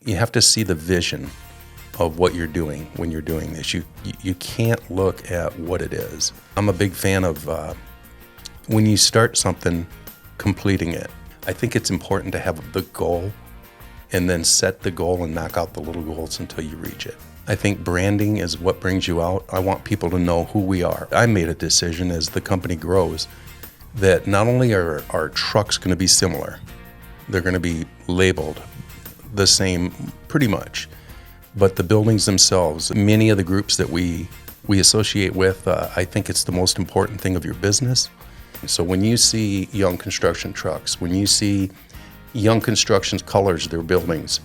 You have to see the vision of what you're doing when you're doing this. You can't look at what it is. I'm a big fan of when you start something, completing it. I think it's important to have a big goal and then set the goal and knock out the little goals until you reach it. I think branding is what brings you out. I want people to know who we are. I made a decision as the company grows that not only are our trucks going to be similar, they're going to be labeled the same pretty much, but the buildings themselves, many of the groups that we associate with, I think it's the most important thing of your business. So when you see Young Construction trucks, when you see Young Construction's colors, their buildings,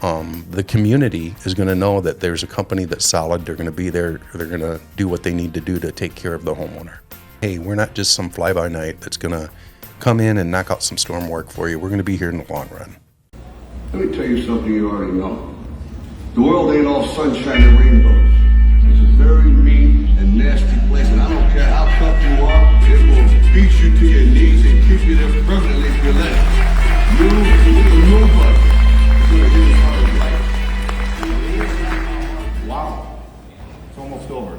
the community is going to know that there's a company that's solid. They're going to be there. They're going to do what they need to do to take care of the homeowner. Hey, we're not just some fly-by-night that's going to come in and knock out some storm work for you. We're going to be here in the long run. Let me tell you something you already know. The world ain't all sunshine and rainbows. It's a very mean and nasty place, and I don't care how tough you are, it will beat you to your knees and keep you there permanently if you let it. You, nobody is going to hit as hard as life. Wow. It's almost over.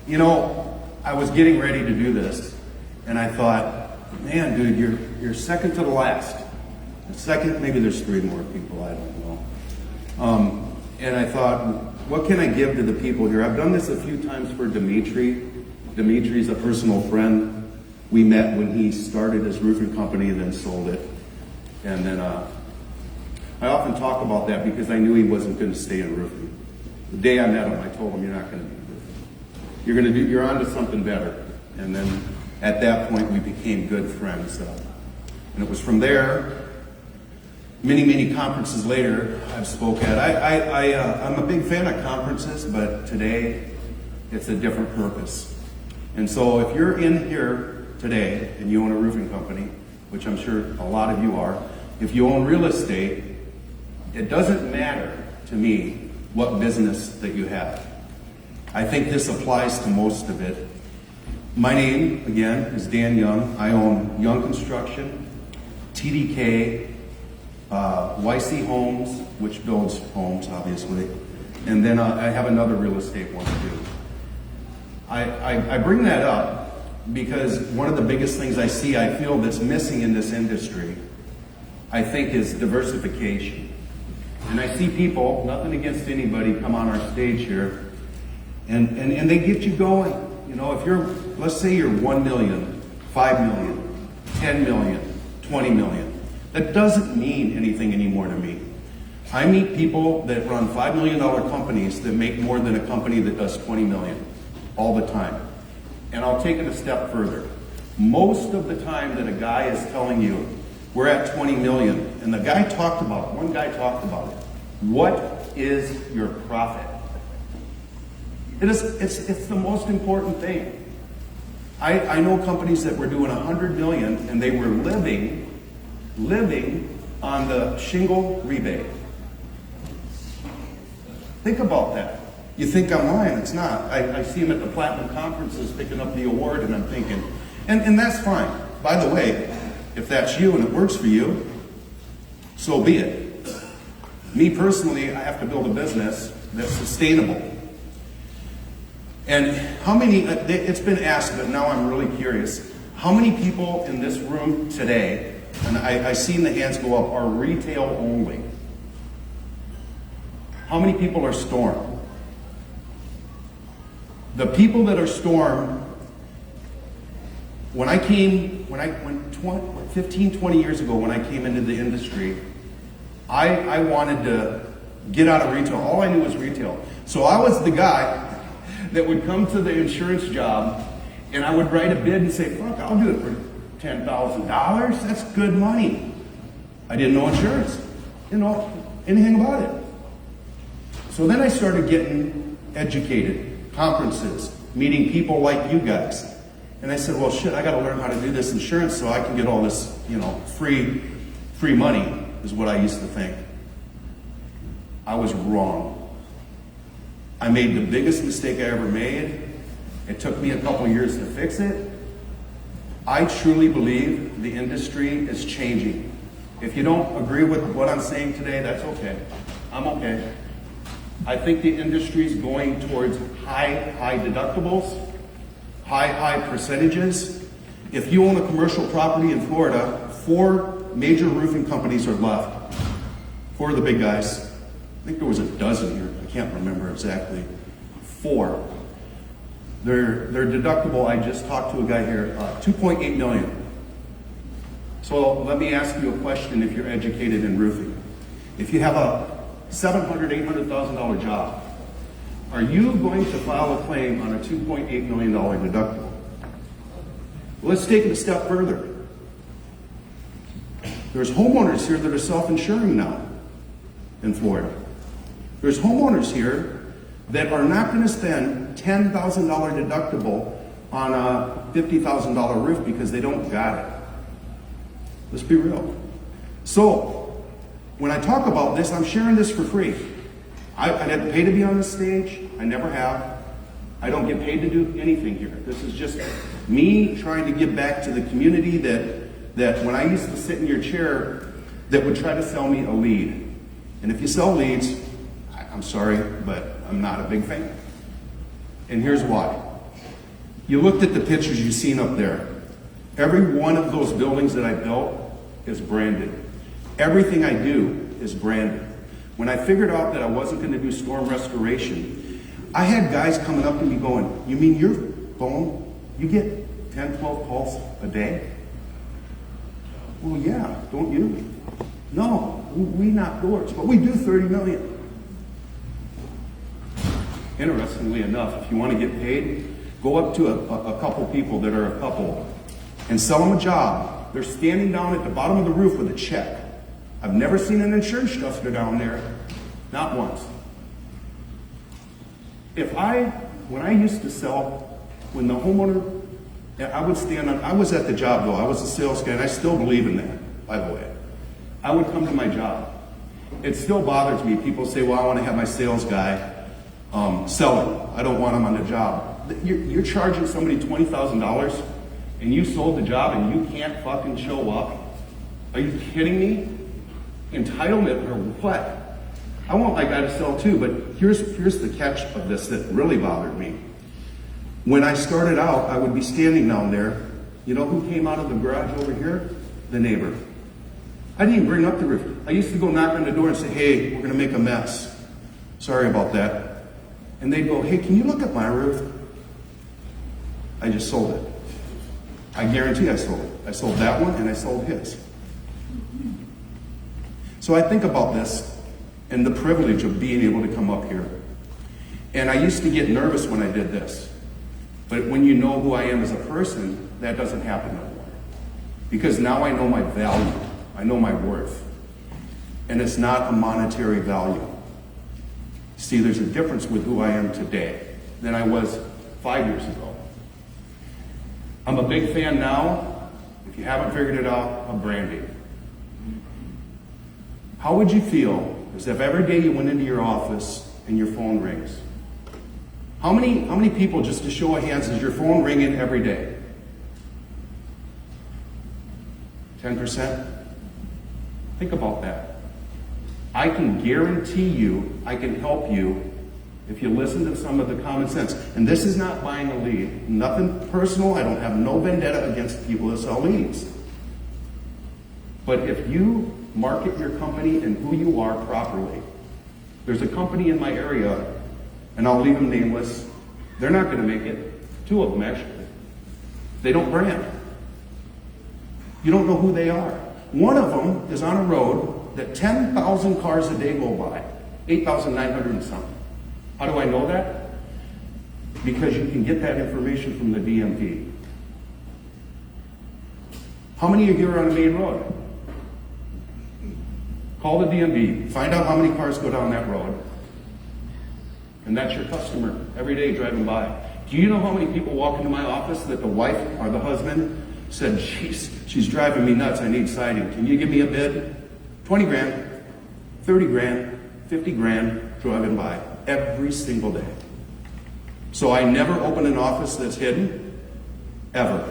You know, I was getting ready to do this, and I thought, man, dude, you're second to the last. Second, maybe there's 3 more people, I don't know. And I thought, what can I give to the people here? I've done this a few times for Dimitri. Dimitri's a personal friend. We met when he started his roofing company and then sold it. And then I often talk about that because I knew he wasn't going to stay in roofing. The day I met him, I told him, you're not going to be roofing. You're on to something better. And then at that point, we became good friends. And it was from there, many conferences later, I've spoke at. I'm a big fan of conferences, but today it's a different purpose. And so if you're in here today and you own a roofing company, which I'm sure a lot of you are, if you own real estate, it doesn't matter to me what business that you have. I think this applies to most of it. My name, again, is Dan Young. I own Young Construction, TDK, YC Homes, which builds homes, obviously, and then I have another real estate one too. I bring that up because one of the biggest things I feel that's missing in this industry, I think, is diversification. And I see people, nothing against anybody, come on our stage here, and they get you going. You know, if you're, let's say you're 1 million, 5 million, 10 million, 20 million. That doesn't mean anything anymore to me. I meet people that run $5 million companies that make more than a company that does 20 million all the time. And I'll take it a step further. Most of the time that a guy is telling you, we're at 20 million, and the guy talked about it, one guy talked about it. What is your profit? It's the most important thing. I know companies that were doing 100 million and they were living on the shingle rebate. Think about that. You think I'm lying, it's not. I see them at the Platinum conferences picking up the award and I'm thinking, and that's fine. By the way, if that's you and it works for you, so be it. Me personally, I have to build a business that's sustainable. And how many, it's been asked, but now I'm really curious, how many people in this room today, and I seen the hands go up, are retail only? How many people are storm? The people that are storm, when 15, 20 years ago, when I came into the industry, I wanted to get out of retail. All I knew was retail. So I was the guy that would come to the insurance job and I would write a bid and say, fuck, I'll do it for $10,000. That's good money. I didn't know insurance. Didn't know anything about it. So then I started getting educated, conferences, meeting people like you guys. And I said, well, shit, I got to learn how to do this insurance so I can get all this, free money, is what I used to think. I was wrong. I made the biggest mistake I ever made. It took me a couple years to fix it. I truly believe the industry is changing. If you don't agree with what I'm saying today, that's okay. I'm okay. I think the industry's going towards high deductibles, high percentages. If you own a commercial property in Florida, 4 major roofing companies are left. 4 of the big guys. I think there was a dozen here. I can't remember exactly. 4. Their deductible, I just talked to a guy here, $2.8 million. So let me ask you a question if you're educated in roofing. If you have a $700,000, $800,000 job, are you going to file a claim on a $2.8 million deductible? Let's take it a step further. There's homeowners here that are self-insuring now in Florida. There's homeowners here that are not going to spend $10,000 deductible on a $50,000 roof because they don't got it. Let's be real. So, when I talk about this, I'm sharing this for free. I didn't pay to be on this stage. I never have. I don't get paid to do anything here. This is just me trying to give back to the community that when I used to sit in your chair, that would try to sell me a lead. And if you sell leads, I'm sorry, but I'm not a big fan. And here's why. You looked at the pictures you've seen up there. Every one of those buildings that I built is branded. Everything I do is branded. When I figured out that I wasn't going to do storm restoration, I had guys coming up to me going, "You mean your phone, you get 10, 12 calls a day?" Well, yeah, don't you? No, we knock doors, but we do 30 million. Interestingly enough, if you want to get paid, go up to a couple people that are a couple and sell them a job. They're standing down at the bottom of the roof with a check. I've never seen an insurance adjuster down there, not once. When I used to sell, when the homeowner, I would stand on, I was at the job though, I was a sales guy, and I still believe in that, by the way. I would come to my job. It still bothers me. People say, well, I want to have my sales guy selling. I don't want him on the job. You're charging somebody $20,000 and you sold the job and you can't fucking show up? Are you kidding me? Entitlement or what? I want my guy to sell too, but here's the catch of this that really bothered me. When I started out, I would be standing down there. You know who came out of the garage over here? The neighbor. I didn't even bring up the roof. I used to go knock on the door and say, "Hey, we're going to make a mess. Sorry about that." And they'd go, "Hey, can you look at my roof?" I just sold it. I guarantee I sold it. I sold that one and I sold his. So I think about this and the privilege of being able to come up here. And I used to get nervous when I did this. But when you know who I am as a person, that doesn't happen no more. Because now I know my value. I know my worth. And it's not a monetary value. See, there's a difference with who I am today than I was 5 years ago. I'm a big fan now, if you haven't figured it out, of branding. How would you feel as if every day you went into your office and your phone rings? How many people, just to show of hands, is your phone ringing every day? 10%? Think about that. I can guarantee you, I can help you if you listen to some of the common sense. And this is not buying a lead. Nothing personal. I don't have no vendetta against people that sell leads. But if you market your company and who you are properly, there's a company in my area, and I'll leave them nameless. They're not going to make it. 2 of them, actually. They don't brand. You don't know who they are. One of them is on a road that 10,000 cars a day go by. 8,900 and something. How do I know that? Because you can get that information from the DMV. How many of you are on a main road? Call the DMV. Find out how many cars go down that road. And that's your customer every day driving by. Do you know how many people walk into my office that the wife or the husband said, she's driving me nuts, I need siding. Can you give me a bid? 20 grand, 30 grand, 50 grand driving by every single day. So I never open an office that's hidden, ever.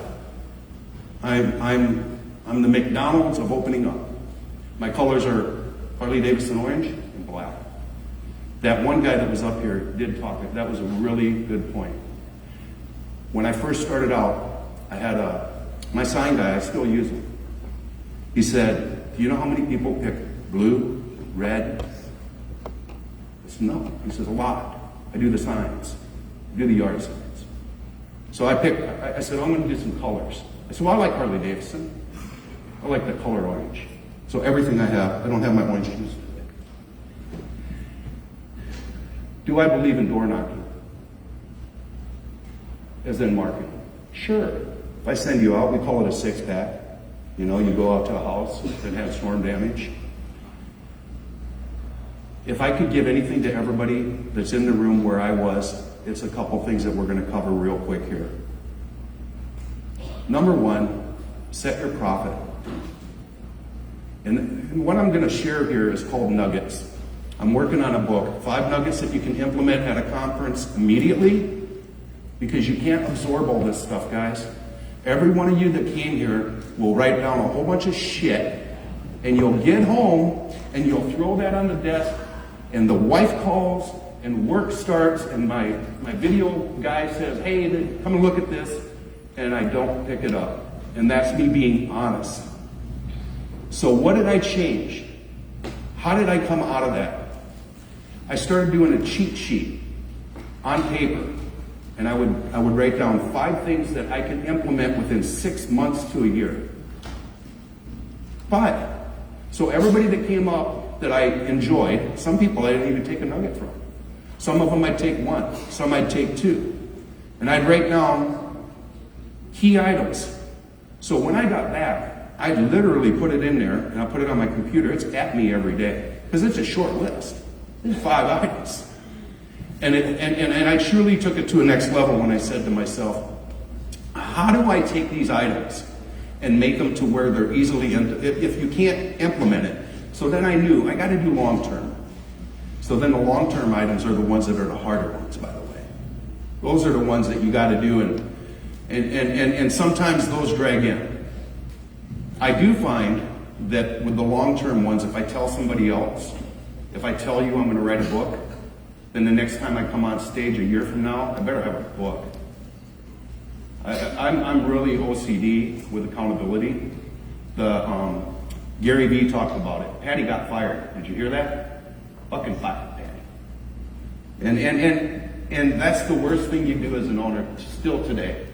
I'm the McDonald's of opening up. My colors are Harley Davidson orange and black. That one guy that was up here did talk, that was a really good point. When I first started out, I had my sign guy, I still use him. He said, do you know how many people pick blue, red? I said, no. He says, a lot. I do the signs. I do the yard signs. So I said, I'm going to do some colors. I said, well, I like Harley Davidson. I like the color orange. So everything I have, I don't have my orange juice. Do I believe in door knocking? As in marketing? Sure. If I send you out, we call it a 6-pack. You know, you go out to a house that has storm damage. If I could give anything to everybody that's in the room where I was, it's a couple things that we're going to cover real quick here. Number one, set your profit. And what I'm going to share here is called nuggets. I'm working on a book, 5 nuggets that you can implement at a conference immediately, because you can't absorb all this stuff, guys. Every one of you that came here will write down a whole bunch of shit, and you'll get home and you'll throw that on the desk, and the wife calls and work starts, and my video guy says, hey, come and look at this, and I don't pick it up. And that's me being honest. So what did I change? How did I come out of that? I started doing a cheat sheet on paper, and I would write down 5 things that I can implement within 6 months to a year. 5. So everybody that came up that I enjoyed, some people I didn't even take a nugget from. Some of them I'd take 1, some I'd take 2. And I'd write down key items. So when I got back, I literally put it in there, and I put it on my computer. It's at me every day, because it's a short list. There's 5 items. And I truly took it to a next level when I said to myself, how do I take these items and make them to where they're easily, if you can't implement it. So then I knew I got to do long term. So then the long term items are the ones that are the harder ones, by the way. Those are the ones that you got to do, and sometimes those drag in. I do find that with the long term ones, if I tell somebody else, if I tell you I'm going to write a book, then the next time I come on stage a year from now, I better have a book. I'm really OCD with accountability. Gary Vee talked about it. Patty got fired. Did you hear that? Fucking fired Patty. And that's the worst thing you do as an owner still today.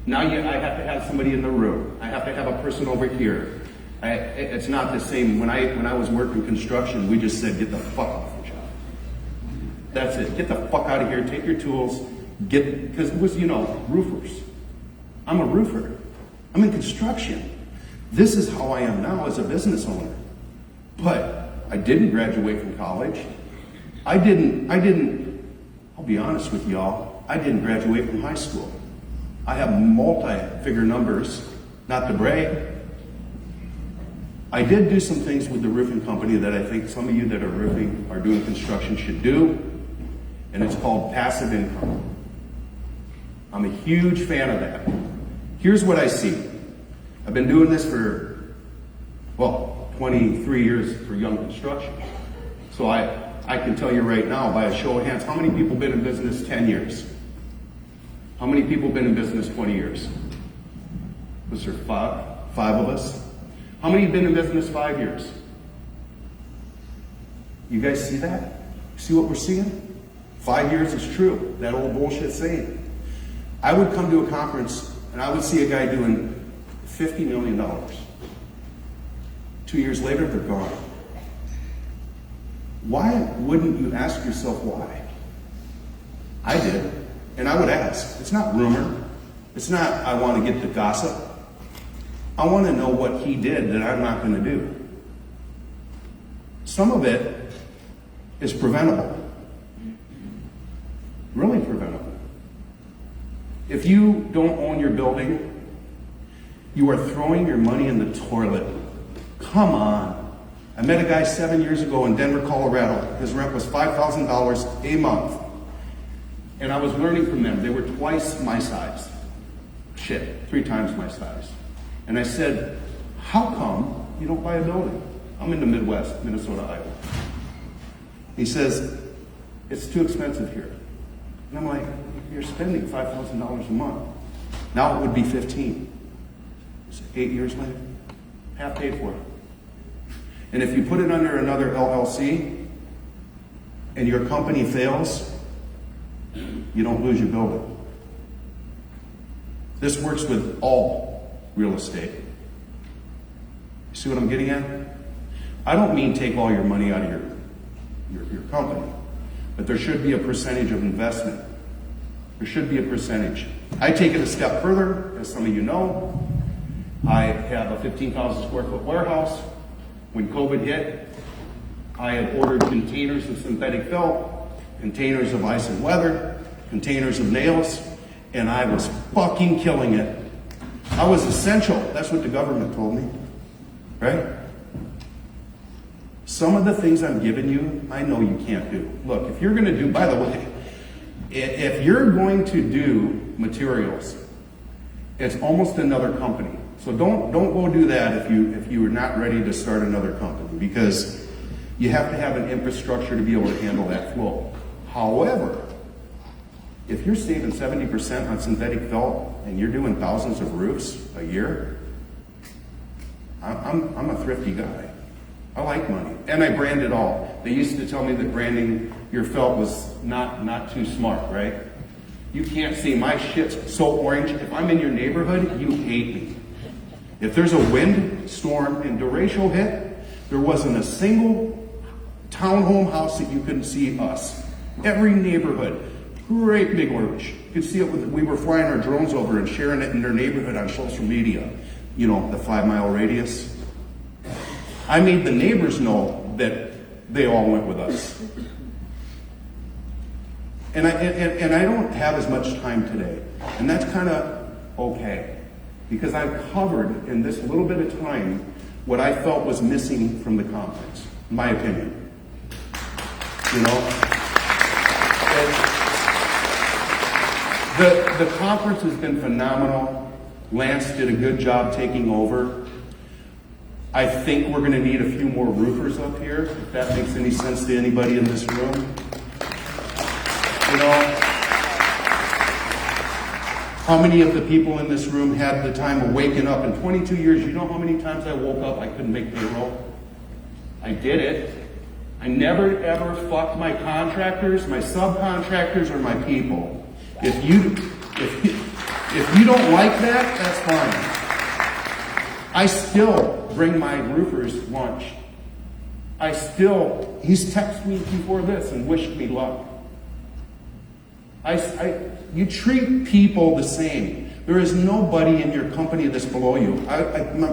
Now I have to have somebody in the room. I have to have a person over here. It's not the same. When I was working construction, we just said, get the fuck off the job. That's it. Get the fuck out of here. Take your tools. Because it was, roofers. I'm a roofer. I'm in construction. This is how I am now as a business owner. But I didn't graduate from college. I didn't, I'll be honest with y'all, I didn't graduate from high school. I have multi-figure numbers, not to brag. I did do some things with the roofing company that I think some of you that are roofing or doing construction should do, and it's called passive income. I'm a huge fan of that. Here's what I see. I've been doing this for, 23 years for young construction. So I can tell you right now, by a show of hands, how many people been in business 10 years? How many people been in business 20 years? Was there 5 of us? How many have been in business 5 years? You guys see that? See what we're seeing? 5 years is true. That old bullshit saying. I would come to a conference and I would see a guy doing $50 million. 2 years later, they're gone. Why wouldn't you ask yourself why? I did. And I would ask. It's not rumor. It's not, I want to get the gossip. I want to know what he did that I'm not going to do. Some of it is preventable. Really preventable. If you don't own your building, you are throwing your money in the toilet. Come on. I met a guy 7 years ago in Denver, Colorado. His rent was $5,000 a month. And I was learning from them. They were twice my size. 3 times my size. And I said, how come you don't buy a building? I'm in the Midwest, Minnesota, Iowa. He says, it's too expensive here. And I'm like, you're spending $5,000 a month. Now it would be 15. It's 8 years later, half paid for it. And if you put it under another LLC and your company fails, you don't lose your building. This works with all real estate. You see what I'm getting at? I don't mean take all your money out of your company, but there should be a percentage of investment. There should be a percentage. I take it a step further, as some of you know. I have a 15,000 square foot warehouse. When COVID hit, I had ordered containers of synthetic felt, containers of ice and weather, containers of nails, and I was fucking killing it. I was essential. That's what the government told me, right? Some of the things I'm giving you, I know you can't do. Look, if you're going to do, by the way, if you're going to do materials, it's almost another company. So don't go do that if you are not ready to start another company, because you have to have an infrastructure to be able to handle that flow. However, if you're saving 70% on synthetic felt and you're doing thousands of roofs a year, I'm a thrifty guy. I like money, and I brand it all. They used to tell me that branding your felt was not too smart, right? You can't see my shit's so orange. If I'm in your neighborhood, you hate me. If there's a wind storm and derecho hit, there wasn't a single townhome house that you couldn't see us. Every neighborhood, great big orange. You could see it we were flying our drones over and sharing it in their neighborhood on social media. You know, the 5-mile radius. I made the neighbors know that they all went with us. And I don't have as much time today. And that's kind of okay. Because I've covered in this little bit of time what I felt was missing from the conference, in my opinion. You know? The conference has been phenomenal. Lance did a good job taking over. I think we're going to need a few more roofers up here, if that makes any sense to anybody in this room. You know, how many of the people in this room had the time of waking up? In 22 years, you know how many times I woke up I couldn't make payroll? I did it. I never ever fucked my contractors, my subcontractors, or my people. If you don't like that, that's fine. I still bring my roofers lunch. He's texted me before this and wished me luck. You treat people the same. There is nobody in your company that's below you.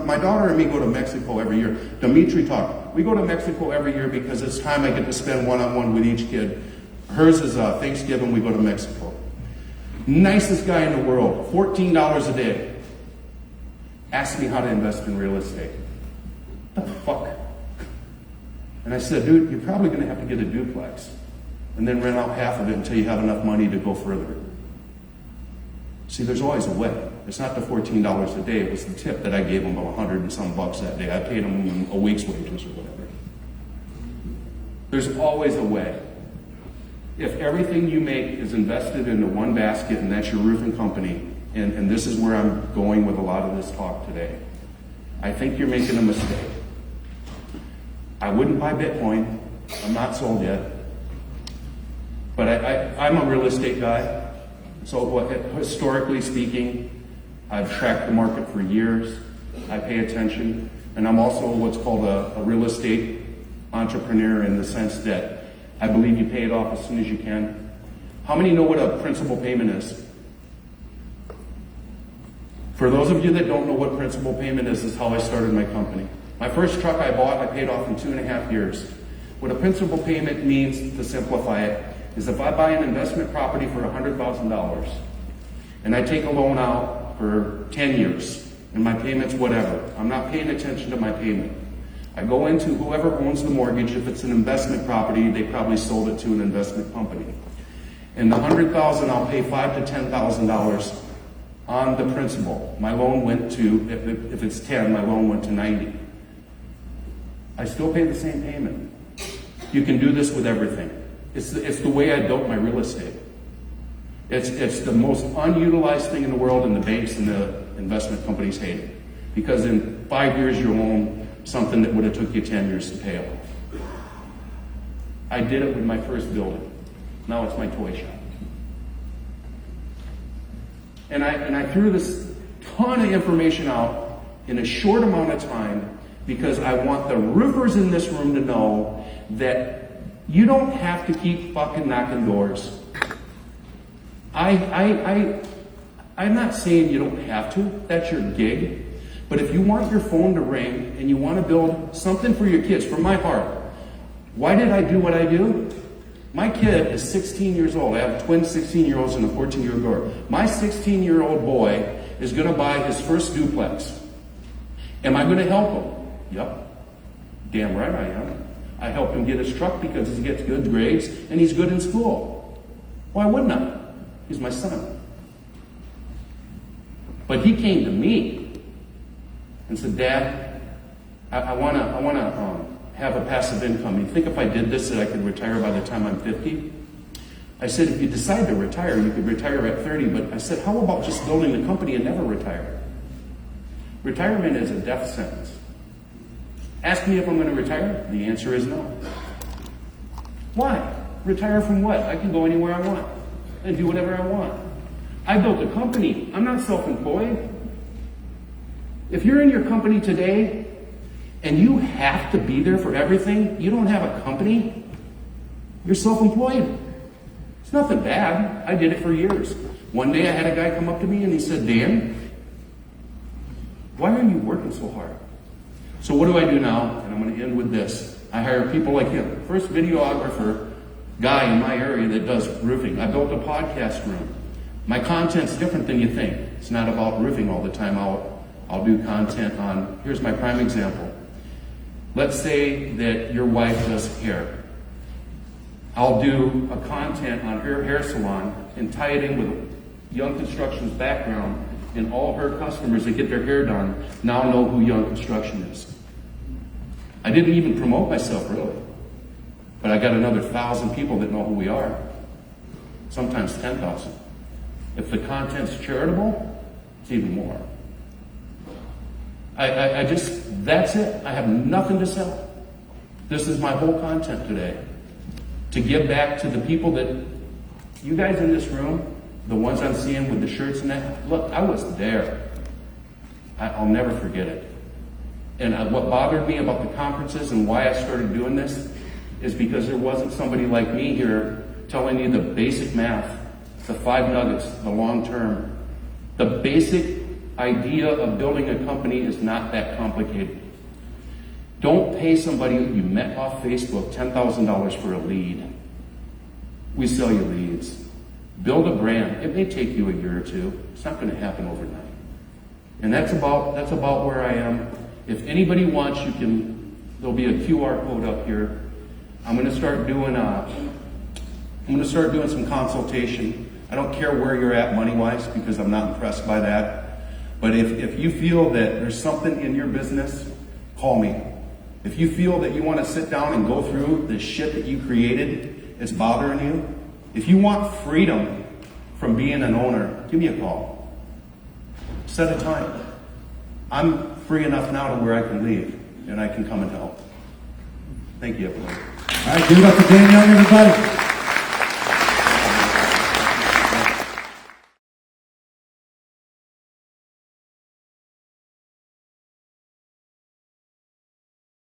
My daughter and me go to Mexico every year. Dimitri talked. We go to Mexico every year because it's time I get to spend one-on-one with each kid. Hers is Thanksgiving, we go to Mexico. Nicest guy in the world, $14 a day. Asked me how to invest in real estate. What the fuck? And I said, dude, you're probably going to have to get a duplex and then rent out half of it until you have enough money to go further. See, there's always a way. It's not the $14 a day. It was the tip that I gave him, about $100 and some bucks that day. I paid him a week's wages or whatever. There's always a way. If everything you make is invested into one basket and that's your roofing company, and this is where I'm going with a lot of this talk today, I think you're making a mistake. I wouldn't buy Bitcoin. I'm not sold yet. But I'm a real estate guy. So historically speaking, I've tracked the market for years. I pay attention. And I'm also what's called a real estate entrepreneur in the sense that I believe you pay it off as soon as you can. How many know what a principal payment is? For those of you that don't know what principal payment is how I started my company. My first truck I bought, I paid off in 2.5 years. What a principal payment means, to simplify it, is if I buy an investment property for $100,000 and I take a loan out for 10 years and my payment's whatever, I'm not paying attention to my payment. I go into whoever owns the mortgage. If it's an investment property, they probably sold it to an investment company. And the $100,000, I'll pay $5,000 to $10,000 on the principal. My loan went to, if it's 10, my loan went to 90. I still pay the same payment. You can do this with everything. It's the way I built my real estate. It's the most unutilized thing in the world, and the banks and the investment companies hate it. Because in 5 years you'll own something that would have took you 10 years to pay off. I did it with my first building. Now it's my toy shop. And I threw this ton of information out in a short amount of time because I want the roofers in this room to know that you don't have to keep fucking knocking doors. I'm not saying you don't have to. That's your gig. But if you want your phone to ring and you want to build something for your kids, from my heart, why did I do what I do? My kid is 16 years old. I have twin 16-year-olds and a 14-year-old girl. My 16-year-old boy is going to buy his first duplex. Am I going to help him? Yep. Damn right I am. I help him get his truck because he gets good grades and he's good in school. Why wouldn't I? He's my son. But he came to me and said, Dad, I want to have a passive income. You think if I did this that I could retire by the time I'm 50? I said, if you decide to retire, you could retire at 30. But I said, how about just building the company and never retire? Retirement is a death sentence. Ask me if I'm going to retire. The answer is no. Why? Retire from what? I can go anywhere I want and do whatever I want. I built a company. I'm not self-employed. If you're in your company today and you have to be there for everything, you don't have a company, you're self-employed. It's nothing bad. I did it for years. One day I had a guy come up to me and he said, Dan, why are you working so hard? So what do I do now? And I'm going to end with this. I hire people like him. First videographer guy in my area that does roofing. I built a podcast room. My content's different than you think. It's not about roofing all the time. I'll do content on, here's my prime example. Let's say that your wife does hair. I'll do a content on her hair salon and tie it in with Young Construction's background, and all her customers that get their hair done now know who Young Construction is. I didn't even promote myself really, but I got another 1,000 people that know who we are. Sometimes 10,000. If the content's charitable, it's even more. I just, that's it. I have nothing to sell. This is my whole content today. To give back to the people that, you guys in this room, the ones I'm seeing with the shirts and that, look, I was there. I'll never forget it. And what bothered me about the conferences and why I started doing this is because there wasn't somebody like me here telling you the basic math, the 5 nuggets, the long term. The basic idea of building a company is not that complicated. Don't pay somebody you met off Facebook $10,000 for a lead. We sell you leads. Build a brand. It may take you a year or two. It's not going to happen overnight. And that's about where I am. If anybody wants, there'll be a QR code up here. I'm going to start doing some consultation. I don't care where you're at money-wise because I'm not impressed by that. But if you feel that there's something in your business, call me. If you feel that you want to sit down and go through the shit that you created, it's bothering you. If you want freedom from being an owner, give me a call. Set a time. I'm free enough now to where I can leave and I can come and help. Thank you, everyone. All right, give it up for Dan Young, everybody.